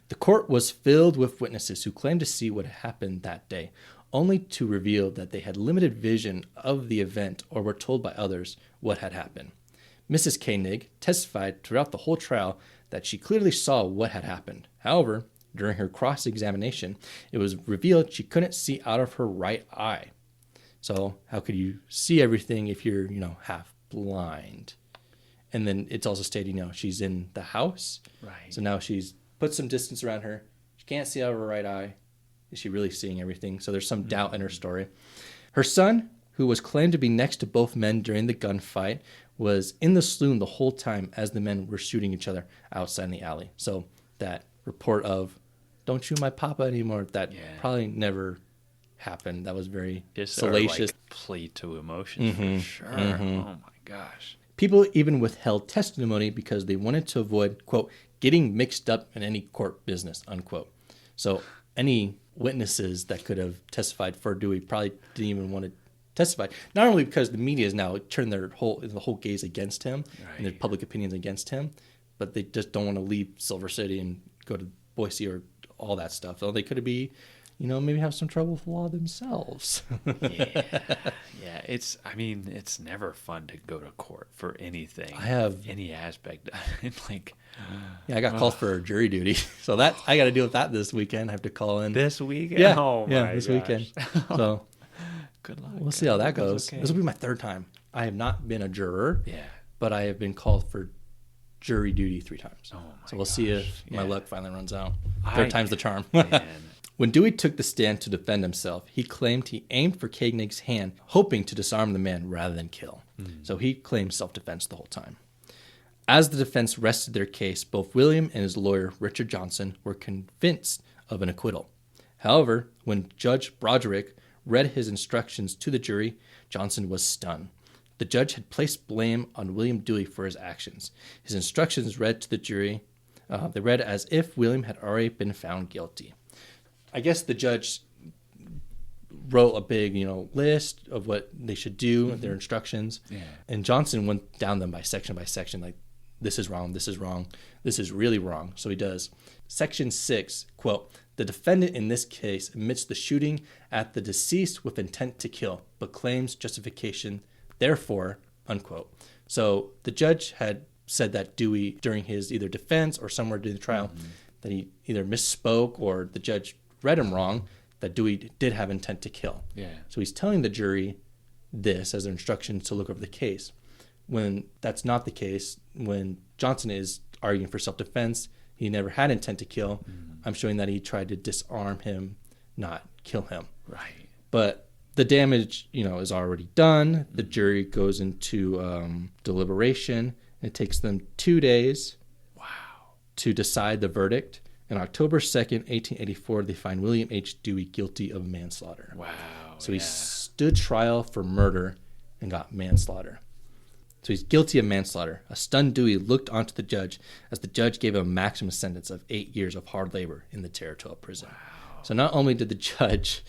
The court was filled with witnesses who claimed to see what happened that day, only to reveal that they had limited vision of the event or were told by others what had happened. Mrs. Koenig testified throughout the whole trial that she clearly saw what had happened. However, during her cross-examination, it was revealed she couldn't see out of her right eye. So how could you see everything if you're, half blind? And then it's also stated, she's in the house. Right. So now she's put some distance around her. She can't see out of her right eye. Is she really seeing everything? So there's some doubt in her story. Her son, who was claimed to be next to both men during the gunfight, was in the saloon the whole time as the men were shooting each other outside in the alley. So that report of, don't shoot my papa anymore, that probably never happened. That was very salacious. Plea to emotions, for sure. Mm-hmm. Oh my gosh. People even withheld testimony because they wanted to avoid, quote, getting mixed up in any court business, unquote. So any witnesses that could have testified for Dewey probably didn't even want to testify. Not only because the media has now turned the whole gaze against him and their public opinions against him, but they just don't want to leave Silver City and go to Boise or all that stuff. So they could be, maybe have some trouble with the law themselves. Yeah. It's never fun to go to court for anything. I have any aspect. I got called for jury duty, so that I got to deal with that this weekend. I have to call in this weekend. Yeah, this weekend. So good luck. We'll see how that goes. Okay. This will be my third time. I have not been a juror. Yeah. But I have been called for jury duty 3 times. So we'll see if my luck finally runs out. Third time's the charm. When Dewey took the stand to defend himself, he claimed he aimed for Koenig's hand, hoping to disarm the man rather than kill. So he claimed self-defense the whole time. As the defense rested their case, both William and his lawyer, Richard Johnson, were convinced of an acquittal. However, when Judge Broderick read his instructions to the jury, Johnson was stunned. The judge had placed blame on William Dewey for his actions. His instructions read to the jury, they read as if William had already been found guilty. I guess the judge wrote a big, list of what they should do, their instructions. Yeah. And Johnson went down them by section, like, this is wrong, this is really wrong. So he does. Section 6, quote, the defendant in this case admits the shooting at the deceased with intent to kill, but claims justification, therefore, unquote. So the judge had said that Dewey, during his either defense or somewhere during the trial, that he either misspoke or the judge read him wrong, that Dewey did have intent to kill. Yeah. So he's telling the jury this as their instructions to look over the case. When that's not the case, when Johnson is arguing for self-defense, he never had intent to kill. I'm showing that he tried to disarm him, not kill him. Right. But the damage, is already done. The jury goes into deliberation. It takes them 2 days to decide the verdict. On October 2nd, 1884, they find William H. Dewey guilty of manslaughter. Wow. So he stood trial for murder and got manslaughter. So he's guilty of manslaughter. A stunned Dewey looked onto the judge as the judge gave him a maximum sentence of 8 years of hard labor in the Territorial prison. Wow. So not only did the judge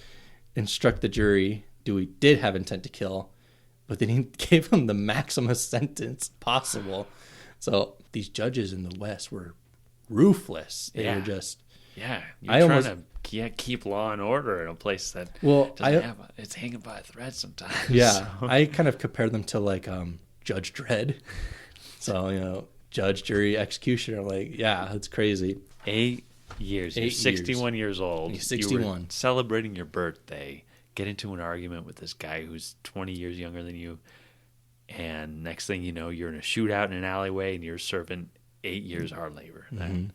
instruct the jury Dewey did have intent to kill, but then he gave him the maximum sentence possible. So these judges in the West were ruthless. They were just... Yeah, you're trying to keep law and order in a place that it's hanging by a thread sometimes. Yeah, so. I kind of compare them to like Judge Dredd. So, judge, jury, executioner. Like, yeah, it's crazy. 8 years. You're 61 years old. He's 61. You were celebrating your birthday. Get into an argument with this guy who's 20 years younger than you. And next thing you know, you're in a shootout in an alleyway and you're serving 8 years hard labor. Mm-hmm.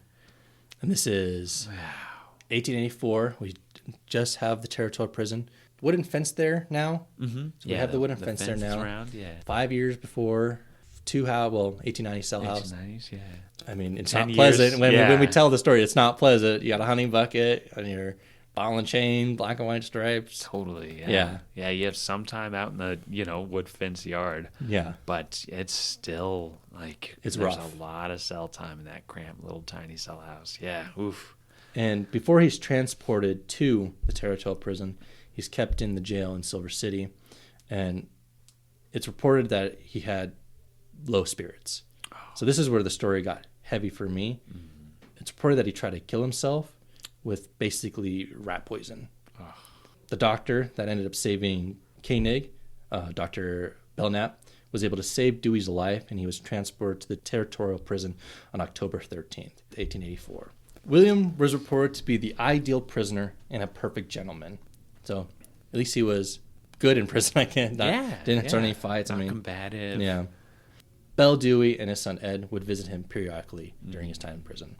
And this is 1884. We just have the Territorial prison. Wooden fence there now. Mm-hmm. So we have the wooden fence there now. Around, 5 years before 1890 cell house. 1890s, yeah. I mean, it's not pleasant. When we tell the story, it's not pleasant. You got a hunting bucket and your ball and chain, black and white stripes. Totally, yeah. Yeah, you have some time out in the, wood fence yard. Yeah. But it's still, there's rough. A lot of cell time in that cramped little tiny cell house. Yeah, oof. And before he's transported to the Territorial prison, he's kept in the jail in Silver City. And it's reported that he had low spirits. Oh. So this is where the story got heavy for me. Mm-hmm. It's reported that he tried to kill himself with basically rat poison. Oh. The doctor that ended up saving Koenig, Dr. Belknap, was able to save Dewey's life, and he was transported to the Territorial prison on October 13th, 1884. William was reported to be the ideal prisoner and a perfect gentleman. So at least he was good in prison. Didn't start any fights. Not combative. Yeah. Belle Dewey and his son Ed would visit him periodically during his time in prison.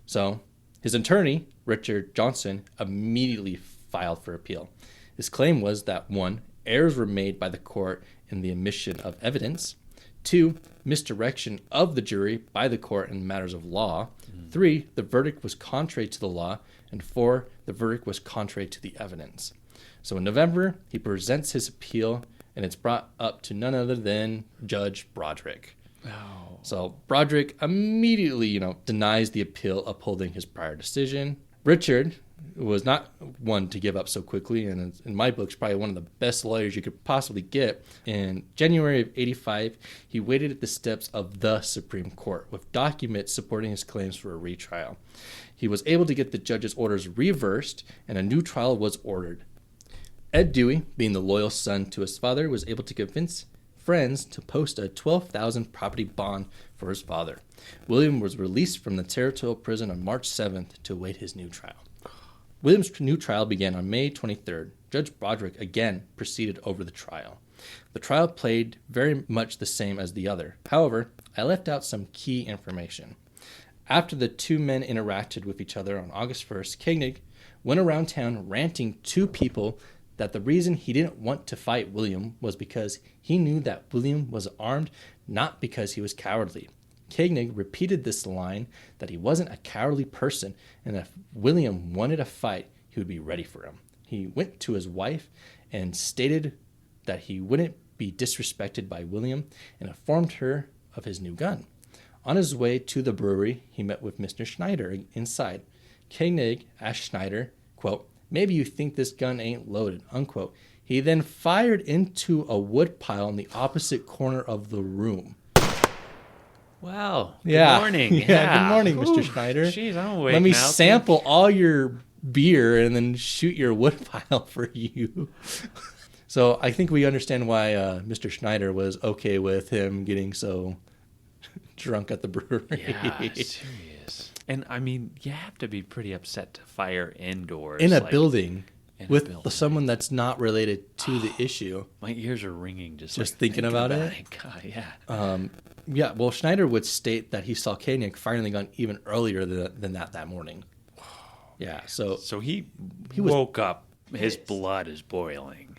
So his attorney, Richard Johnson, immediately filed for appeal. His claim was that 1, errors were made by the court in the omission of evidence. 2, misdirection of the jury by the court in matters of law. 3, the verdict was contrary to the law. And 4, the verdict was contrary to the evidence. So in November, he presents his appeal, and it's brought up to none other than Judge Broderick. Oh. So Broderick immediately, denies the appeal, upholding his prior decision. Richard, was not one to give up so quickly, and in my books, probably one of the best lawyers you could possibly get. In January of 85, he waited at the steps of the Supreme Court with documents supporting his claims for a retrial. He was able to get the judge's orders reversed, and a new trial was ordered. Ed Dewey, being the loyal son to his father, was able to convince friends to post a $12,000 property bond for his father. William was released from the territorial prison on March 7th to await his new trial. William's new trial began on May 23rd. Judge Broderick again proceeded over the trial. The trial played very much the same as the other. However, I left out some key information. After the two men interacted with each other on August 1st, Koenig went around town ranting to people that the reason he didn't want to fight William was because he knew that William was armed, not because he was cowardly. Koenig repeated this line that he wasn't a cowardly person, and if William wanted a fight, he would be ready for him. He went to his wife and stated that he wouldn't be disrespected by William and informed her of his new gun. On his way to the brewery, he met with Mr. Schneider inside. Koenig asked Schneider, quote, "Maybe you think this gun ain't loaded," unquote. He then fired into a wood pile in the opposite corner of the room. Wow. Good morning. Good morning, Mr. Schneider. Jeez, I'm awake. Let me now. sample all your beer and then shoot your wood pile for you. So I think we understand why Mr. Schneider was okay with him getting so drunk at the brewery. Yeah, serious. And I mean, you have to be pretty upset to fire indoors. In a building with someone that's not related to the issue. My ears are ringing just thinking about it. God, yeah. Yeah, well, Schneider would state that he saw Koenig firing the gun even earlier than that morning. Yeah, so he woke up, his blood is boiling,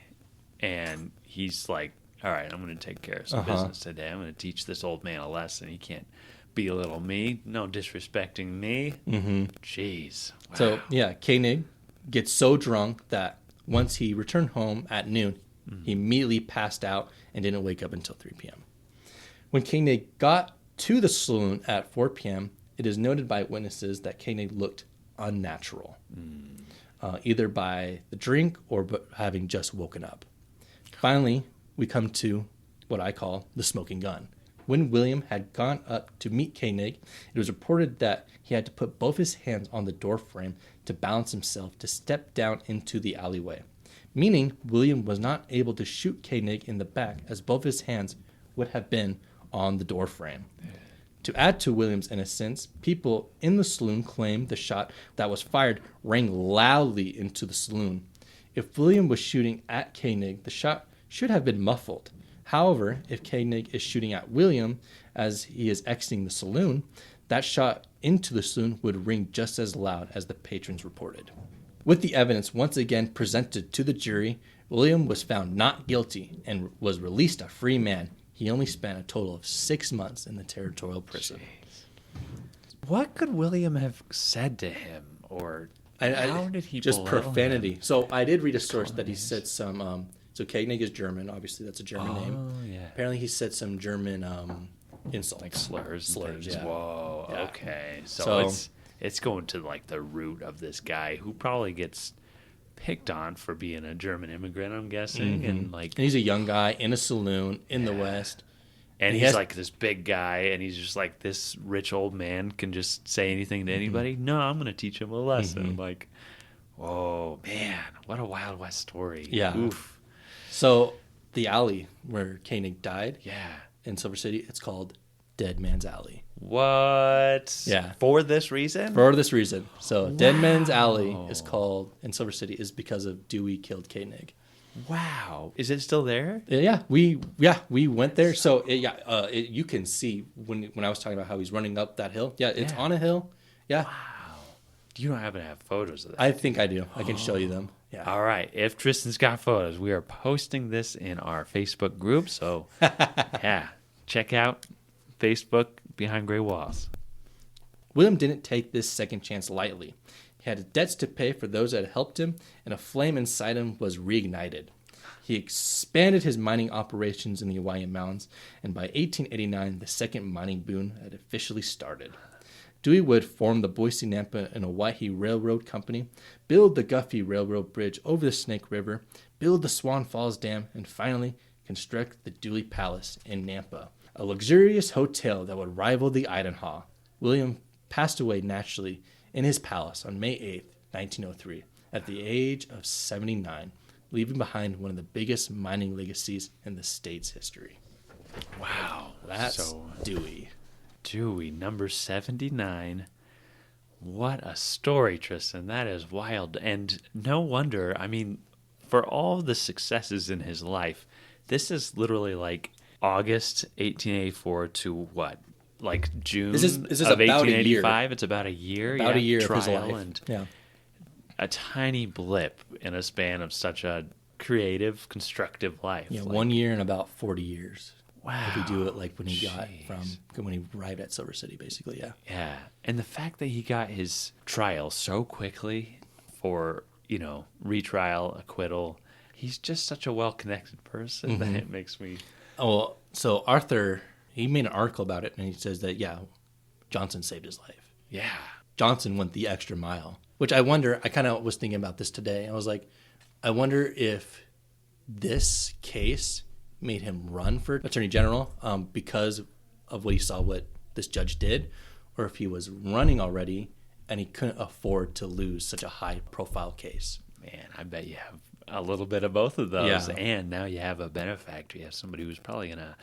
and he's like, all right, I'm going to take care of some business today. I'm going to teach this old man a lesson. He can't belittle me, no disrespecting me. Mm-hmm. Jeez. Wow. So, yeah, Koenig gets so drunk that once he returned home at noon, he immediately passed out and didn't wake up until 3 p.m. When Koenig got to the saloon at 4 p.m., it is noted by witnesses that Koenig looked unnatural, either by the drink or having just woken up. Finally, we come to what I call the smoking gun. When William had gone up to meet Koenig, it was reported that he had to put both his hands on the door frame to balance himself to step down into the alleyway, meaning William was not able to shoot Koenig in the back as both his hands would have been on the door frame. To add to William's innocence, people in the saloon claimed the shot that was fired rang loudly into the saloon. If William was shooting at Koenig, the shot should have been muffled. However, if Koenig is shooting at William as he is exiting the saloon, that shot into the saloon would ring just as loud as the patrons reported. With the evidence once again presented to the jury, William was found not guilty and was released a free man. He only spent a total of 6 months in the territorial prison. Jeez. What could William have said to him? Or how did he just profanity. Him? So I did read a source that he said some... so Koenig is German. Obviously, that's a German name. Yeah. Apparently, he said some German insults. Like slurs. Yeah. Whoa, yeah. Okay. So it's going to like the root of this guy who probably gets picked on for being a German immigrant, I'm guessing. Mm-hmm. And he's a young guy in a saloon in the West. And he's like this big guy, and he's just like, this rich old man can just say anything to anybody. No, I'm going to teach him a lesson. I'm like, whoa, man, what a Wild West story. Yeah. Oof. So the alley where Koenig died Yeah. in Silver City, it's called Dead Man's Alley. What? Yeah. For this reason? For this reason. So Dead Man's Alley is called in Silver City is because of Dewey killed Koenig. Wow. Is it still there? Yeah, we went there. So you can see when I was talking about how he's running up that hill. Yeah, it's on a hill. Yeah. Wow. You don't happen to have photos of that? I think I do. I can show you them. Yeah. All right. If Tristan's got photos, we are posting this in our Facebook group. So, yeah, check out Facebook Behind Gray Walls. William didn't take this second chance lightly. He had debts to pay for those that had helped him, and a flame inside him was reignited. He expanded his mining operations in the Hawaiian Mountains, and by 1889, the second mining boom had officially started. Dewey would form the Boise-Nampa and Owyhee Railroad Company, build the Guffey Railroad Bridge over the Snake River, build the Swan Falls Dam, and finally construct the Dewey Palace in Nampa, a luxurious hotel that would rival the Idaho. William passed away naturally in his palace on May 8th, 1903, at the age of 79, leaving behind one of the biggest mining legacies in the state's history. Wow. That's Dewey. Dewey, number 79. What a story, Tristin. That is wild. And no wonder, I mean, for all the successes in his life, this is literally like August 1884 to what? Like June this is of about 1885? It's about a year. About a year of his trial life. And Yeah. a tiny blip in a span of such a creative, constructive life. Yeah, Like, 1 year and about 40 years. Wow. If we do it like when he got Jeez. when he arrived at Silver City, basically, yeah. Yeah. And the fact that he got his trial so quickly for, retrial, acquittal, he's just such a well-connected person that it makes me... Oh, so Arthur, he made an article about it, and he says that, Johnson saved his life. Yeah. Johnson went the extra mile, which I wonder, I kind of was thinking about this today. I was like, I wonder if this case made him run for attorney general because of what he saw what this judge did, or if he was running already and he couldn't afford to lose such a high-profile case. Man, I bet you have a little bit of both of those. Yeah. And now you have a benefactor. You have somebody who's probably going to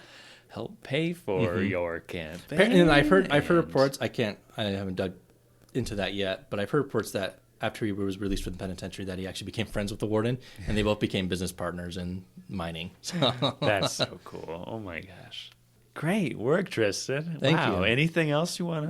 help pay for your campaign. And I've heard reports. I haven't dug into that yet, but I've heard reports that after he was released from the penitentiary, that he actually became friends with the warden, and they both became business partners in mining. So. That's so cool. Oh my gosh. Great work, Tristin. Thank wow. you. Anything else you want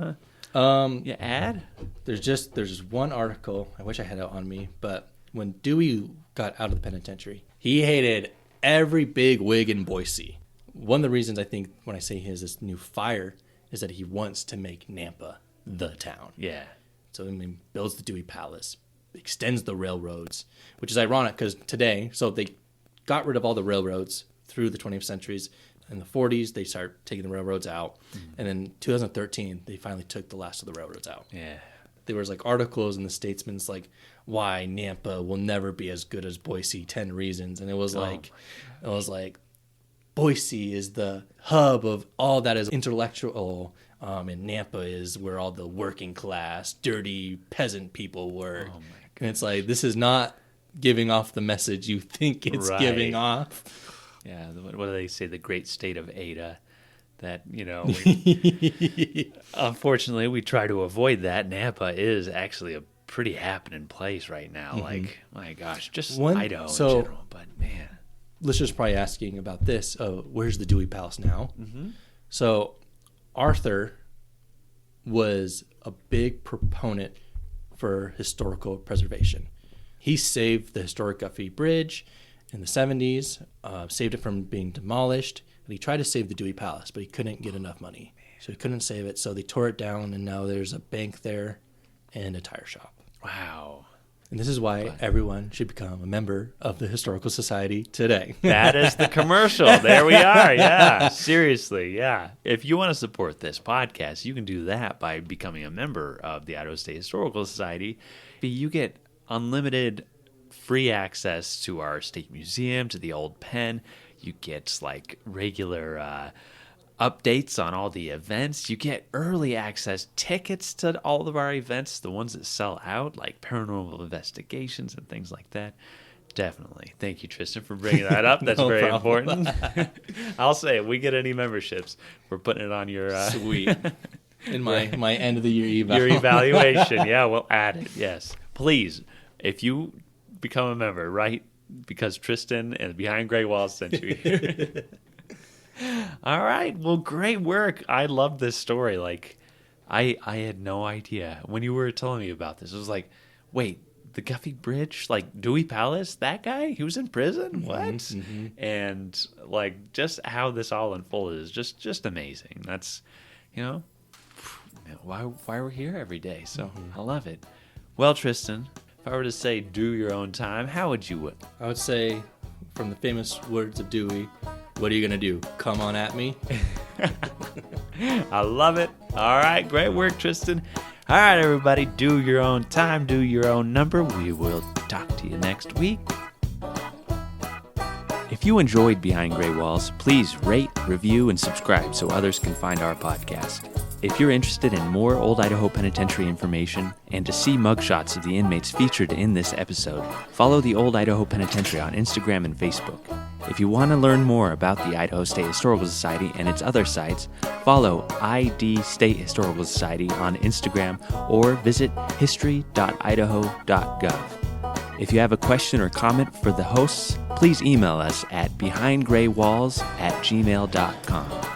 to add? There's just one article. I wish I had it on me, but when Dewey got out of the penitentiary, he hated every big wig in Boise. One of the reasons I think when I say he has this new fire is that he wants to make Nampa the town. Yeah. So he builds the Dewey Palace, extends the railroads, which is ironic because today, so they got rid of all the railroads through the 20th centuries. In the 40s, they start taking the railroads out. And in 2013, they finally took the last of the railroads out. Yeah. There was like articles in the Statesman's like, why Nampa will never be as good as Boise, 10 reasons. And it was like, Boise is the hub of all that is intellectual, and Nampa is where all the working class, dirty peasant people work. Oh my God. And it's like, this is not giving off the message you think it's giving off. Yeah, what do they say? The great state of Ada. That, unfortunately, we try to avoid that. Nampa is actually a pretty happening place right now. Like, my gosh, just Idaho in general. But, man. Listeners probably asking about this. Where's the Dewey Palace now? So Arthur was a big proponent for historical preservation. He saved the historic Guffey Bridge in the 70s, saved it from being demolished. And he tried to save the Dewey Palace, but he couldn't get enough money. So he couldn't save it, so they tore it down, and now there's a bank there and a tire shop. Wow. And this is why everyone should become a member of the Historical Society today. That is the commercial. There we are. Yeah. Seriously. Yeah. If you want to support this podcast, you can do that by becoming a member of the Idaho State Historical Society. You get unlimited free access to our state museum, to the old pen. You get like regular updates on all the events. You get early access tickets to all of our events, the ones that sell out, like paranormal investigations and things like that. Definitely. Thank you, Tristin, for bringing that up. That's very important. I'll say, if we get any memberships, we're putting it on your... Sweet. In my end of the year eval. Your evaluation. Yeah, we'll add it. Yes. Please, if you become a member, right? Because Tristin and Behind Gray Walls sent you here. All right. Well, great work. I love this story. Like, I had no idea. When you were telling me about this, it was like, wait, the Guffey Bridge? Like, Dewey Palace? That guy? He was in prison? What? Mm-hmm. And, like, just how this all unfolded is just amazing. That's, why we're here every day. So I love it. Well, Tristin, if I were to say do your own time, how would you? I would say, from the famous words of Dewey, what are you going to do? Come on at me? I love it. All right. Great work, Tristin. All right, everybody, do your own time, do your own number. We will talk to you next week. If you enjoyed Behind Gray Walls, please rate, review, and subscribe so others can find our podcast. If you're interested in more Old Idaho Penitentiary information and to see mugshots of the inmates featured in this episode, follow the Old Idaho Penitentiary on Instagram and Facebook. If you want to learn more about the Idaho State Historical Society and its other sites, follow ID State Historical Society on Instagram or visit history.idaho.gov. If you have a question or comment for the hosts, please email us at behindgraywalls@gmail.com.